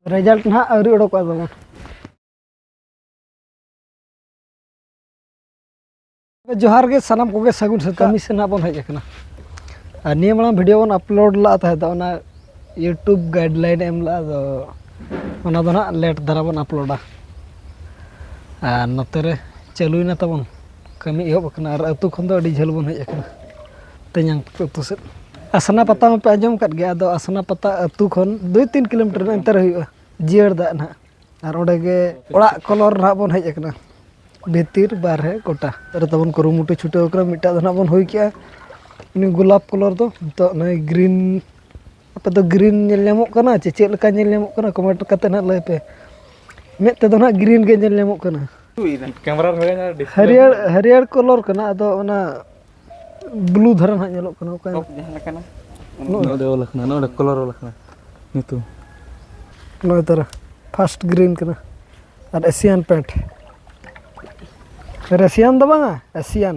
Result ना आउरी उडोका दबन जोहार के सनम को सगुन से कमी से ना बन हजना और निये मांग वीडियो बन अपलोड ला ना यूट्यूब गाइडलाइन एम ला ना लेट धारा बन अपलोडा और नोते चालुना तबन कमी एहबना और अतु खन झेल बन हजना तेजांग अतु से आसना पता में पे आजम कर गया आसना पता अतु खन 2-3 किलोमीटर अंतर हुआ जियर दा ना और ओडे ओड़ा कलर ना बन हजना भीतर बारे गोटा तबन कुरुमुटु छुटे मिटा ना बन हुई क्या गुलाब कलर तो ग्रीन आप तो ग्रीन नामों चे चेका नामों कमेंट करते ना लय पे मे ते ना ग्रीन के नामों कैमरा हरियर हरियर कलर करना अदो ओना ब्लू धरा ना नेलो कना कलर लखना नितु नय तरह फर्स्ट ग्रीन करना और एशियन पेंट रसियान दो बांगा एशियन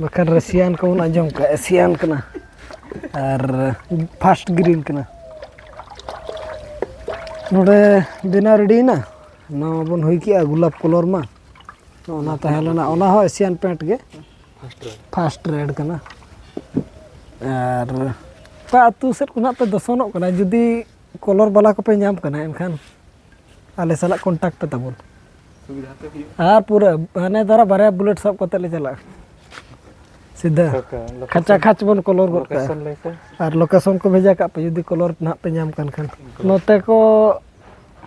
बखन रसियान को आजम का एशियन करना और फर्स्ट ग्रीन करना नोडे बिना रेडी ना ना बन हुई किया गुलाब कलर मा ओना तहलना ओना हो एशियन पेंट के फर्स्ट रेड करना और पा अतु सेट कोना पे दसनो करना जुदी कलर वाला को पे नाम करना एनखान आले साला कांटेक्ट पे तबन हाँ पूरा हने द्वारा बारे बुलेट सब कते ले चला सीधा खचा खच बन कलर गोट का और लोकेशन को भेजा का पे यदि कलर ना पे नाम खान नोते को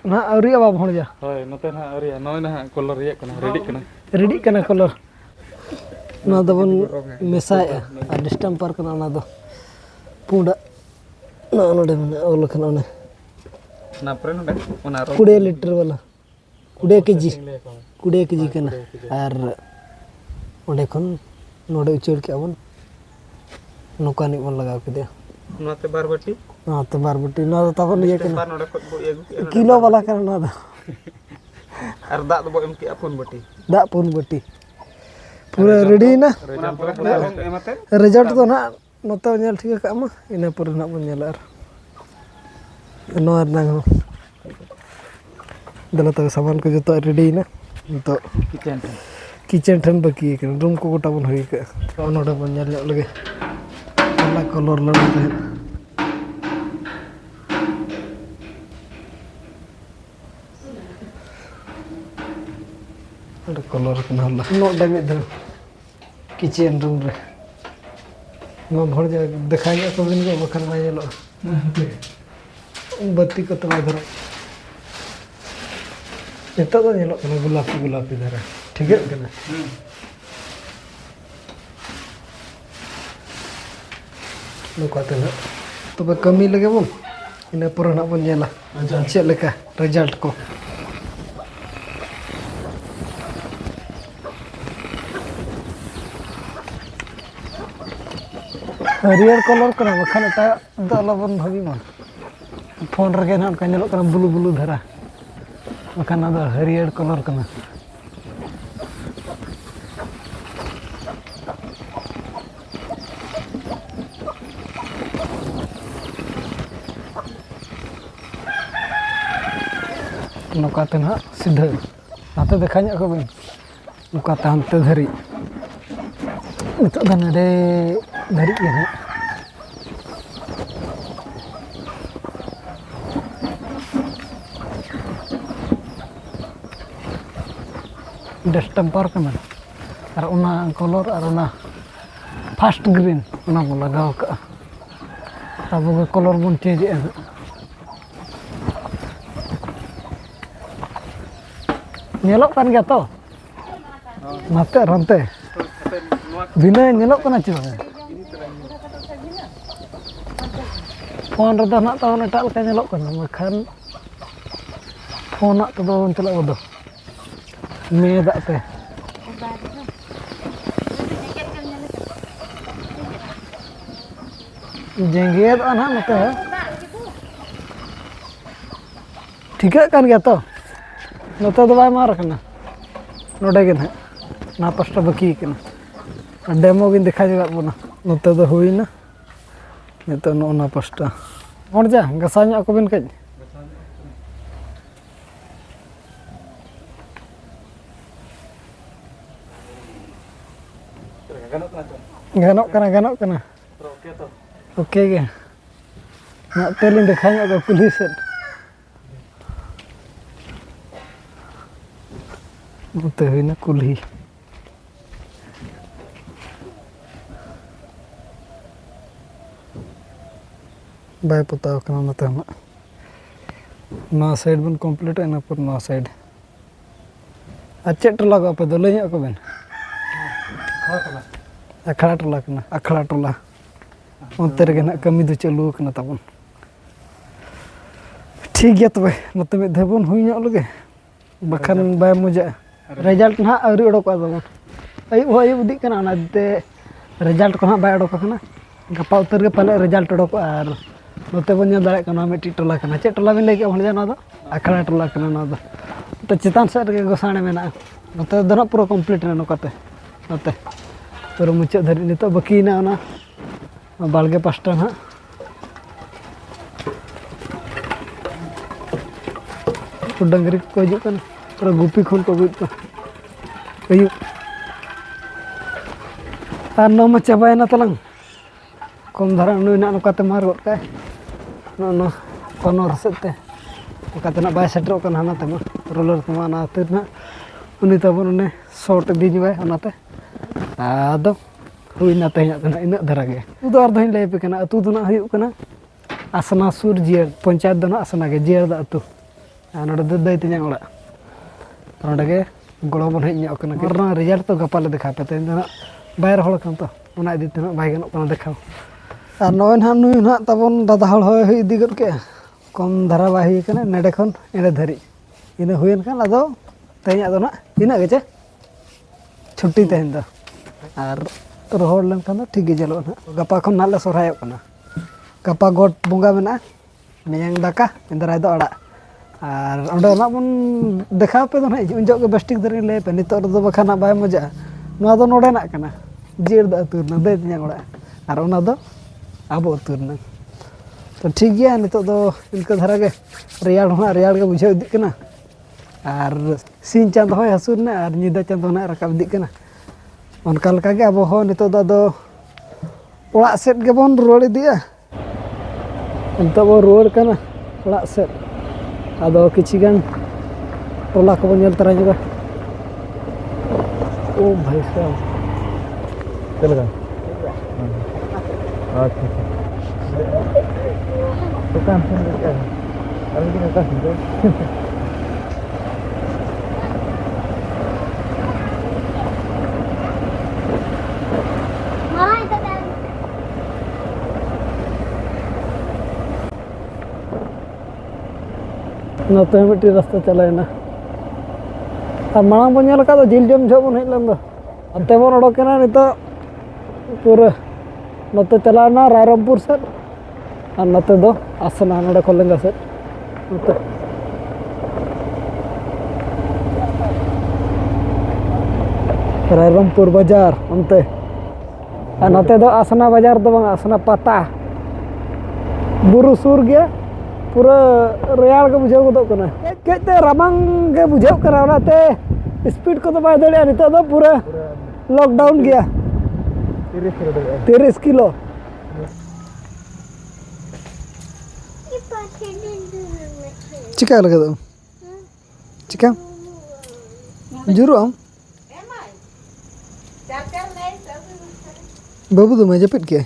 ना आउरी अब भण जा होय नोते ना आउरी नय ना कलर रे कना रेडी कना कलर ना दबन मेसाय और डिस्टेंपर कना ना दो पुंडा ना नोडे मने ओल खना ने ना प्रे नोडे ओना 20 लीटर वाला 20 केजी कना और ओडे खन नोडे उचर के बन नोकानी बन लगा के दे नाते बारबटी ना तबन ये कना किलो वाला कना ना दा और दा दो एम के अपन बटी दा पुन बटी पूरा रेडी ना रिजल्ट तो ना नोते नेल ठीक का मा इना पर ना बन नेल और नोर ना दला तो सामान को जो रेडी ना तो किचन ठन बाकी रूम को गोटा बन हुई के नोडे बन नेल लगे वाला कलर लड़ा ते अरे कलर कना हल्ला नोडे में दर किचन रूम रे नो भर जा दिखाइए तो दिन को बखन में येलो बत्ती को तो धरो इतना तो येलो कना गुलाबी धरा ठीक है कना लोकाते ना तो कमी लगे बन इना पर ना बन येला चे लेका रिजल्ट को हरियर कलर करना बखान एटा दलबन भागी मन फोन रगे ना का नेलो करना ब्लू धरा बखान ना हरियर कलर करना नोकाते ना सीधा नाते देखा को बन नोकाते हंते धरी नितो नडे धरी के ना डिस्टेंपर करना और उना कलर और उना फर्स्ट ग्रीन उना बो लगाव का अब कलर बन चेंज नेलो कान गया तो नाते रंते बिना नेलो कना चे फोन रे ना तो एटा लका नेलो कना मखान फोन तो चला बदो मे दाते जेंगेद ना नते ठीक है कान गया तो नोते तो बाय मार कना नोडे के ना पास्टा बाकी कना डेमो गिन देखा जगह बना नोते तो हुई ना नितो ना पास्टा और जा गसा को बिन कज ganok kana oke ge nak telin dekhanya ke pulis butuh ini kulhi बाय पता करना ना तो ना साइड बन कंप्लीट है ना पर ना साइड अच्छे टोला को पे दो ले को बेन अखड़ा टोला करना अखड़ा टोला उनते रे ना कमी दो चालू करना तबन ठीक गया तबे नते में देबन हुई ᱧᱚᱜ लगे बखन बाय मुझे रिजल्ट ना अवरी ओडक आदो अयुब उदी कना ना ते रिजल्ट को ना बाय ओडक कना गपा उतर के पहले रिजल्ट ओडक और नोते बन ᱧᱮᱞ दाड़े कना मिट्टी टोला कना चे टोला बिन लगे भणजा ना दो अखड़ा टोला कना ना दो तो चितान से रे गोसाणे मेना नोते दो ना पूरा कंप्लीट ना नोकाते नोते पूरा मुचाद धरि नितो बाकी ना ना बालगे पास्टा ना तो डंगरी को हिजुग कना पूरा गुपी खन को गुज को अयुब और नो मा चाबायना तलांग कम धारा नुई ना नोकाते मार गड काय नो कोनो रसते नोकाते ना बाय सेटरो कना ना तमा रोलर तमा ना तेना उनी तबन ने शॉर्ट दिज बाय ओनाते आदो हुई ना तेना तना इना धारा गे उदो और दहिन लय पे कना अतु दो ना हुई कना आसना सुर जियर पंचायत दो ना आसना गे जियर दा अतु नोडे दो दै तिnya ओड़ा नोडे गे गड़ो बन हेज ᱧᱚᱜ कना करना रिजल्ट तो गपा ले देखा पे तेन ना बायर हळ कन तो ओना इदि तना बाय गनो कना देखाव और नय ना नुई ना तबन दादा हळ होय इदि गड के कम धारा बाय हुई कना नेडे खन एडे धरि इना हुयन खान अदो तेना दो ना इना गे चे छुट्टी तेन दो और रोहड़ लन खान ठीक गे जलो ना गपा खन नाले सोराय कना गपा गोट बोंगा मेना मेयंग दाका इंदराय दो अड़ा और अंडे ना बन देखा पे तो ना उन जग बेस्टिक धरि ले पे नितो दो बखाना बाय मजा नो दो नोडे ना कना जीर द अतुर ना दे तिnya ओड़ा और ओना दो आबो अतुर ना तो ठीक गया नितो दो इनका धारा के रियाड़ के बुझाव दी कना और सिन चांद होय हसुर ना और निदा चांद ना रकाब दी कना उनका लका के अब हो नितो दो ओड़ा सेट के बन रोड़ दिया अंत बो रोड़ कना ओड़ा सेट आदो किछि गान टोला को बन तरा जगा ओ भाई साहब चल गा अच्छा दुकान से क्या अरे दिन का सुन नते मिट्टी रास्ता चलायना और मांग बन झेल जम झो बन हेलन दो अते बन ओडकना नितो पूरा नते चलाना रायरमपुर से और नते दो आसना नोडे कोलेंगा से नते रायरमपुर बाजार अंते और नते दो आसना बाजार दो बंग आसना पता बुरु सुर गया पूरा रेयाड़ के बुझाव गदो कना केते रामांग के बुझाव करा ओनाते स्पीड को तो बाय दड़िया नितो दो पूरा लॉकडाउन गया 30 किलो चिका लगा दो चिका जरूर हम बाबू तो मैं जपिट के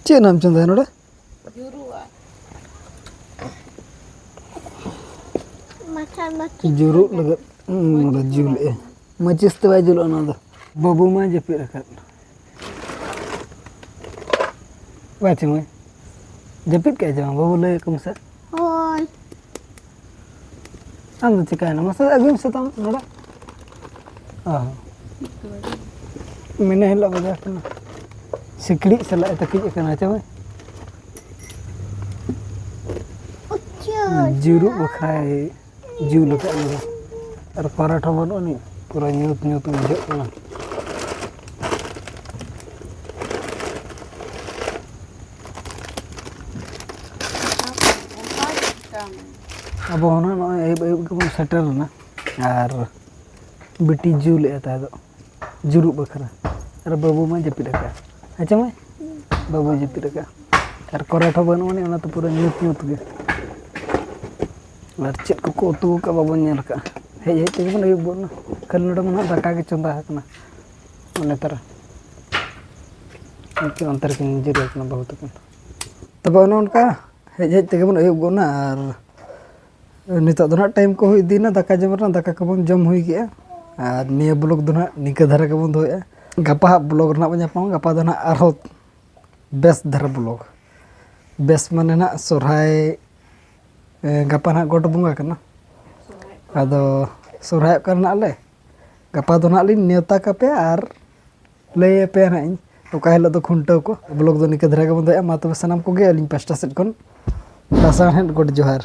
चे नाम चंदा है नोड़ा जुरु लगा नोड़ा जुल ए मचिस तो जुल ना दो बाबू में जपिट रखा वाची में जपिट के जमा बाबू ले कम से होय हम तो चिका है ना मसा अगम से तम नोड़ा मैंने हिला बजा करना सिकड़ी सला तक कना चाहे जुरु बखाय जू लगा और पराठा बनो नहीं पूरा न्यूत न्यूत बुझे कना अब अयुब के सेटरना और बिटी जुल जुरु बखरा और बाबू में जपिद अच्छा मैं बाबू जपिद और कराठ बनने तो पूरा ᱧᱩᱛ ᱧᱩᱛ गे और चेक को उतु का बाबन नेल का हेज हेज तेगे बन अयुब गोना खाली नोडे मन दाका के चंदा हकना मने तरह इनके अंतर के निजे रखना बहुत कन तब उनका हेज हेज तेगे बन अयुब गोना और नितो दो ना टाइम को हुई दीना दाका जमरना दाका को बन जम हुई गया और निया ब्लॉग दो ना निका धरा के बन दोया गपा ब्लॉग ना बन पाऊँ गपा दो ना आरो बेस धरा ब्लॉग बेस माने ना सोरहाय गपा ना गोट बुंगा करना अदो सोरहाय करना ले गपा दो ना लिन नेवता कापे और लय पे ना इन ओका हिलो दो खुंटो को ब्लॉग दो निका धरा के बन दोया मा तबे सनाम को गे अलिन पास्टा सेट कोन दासा हेड गोट जोहार।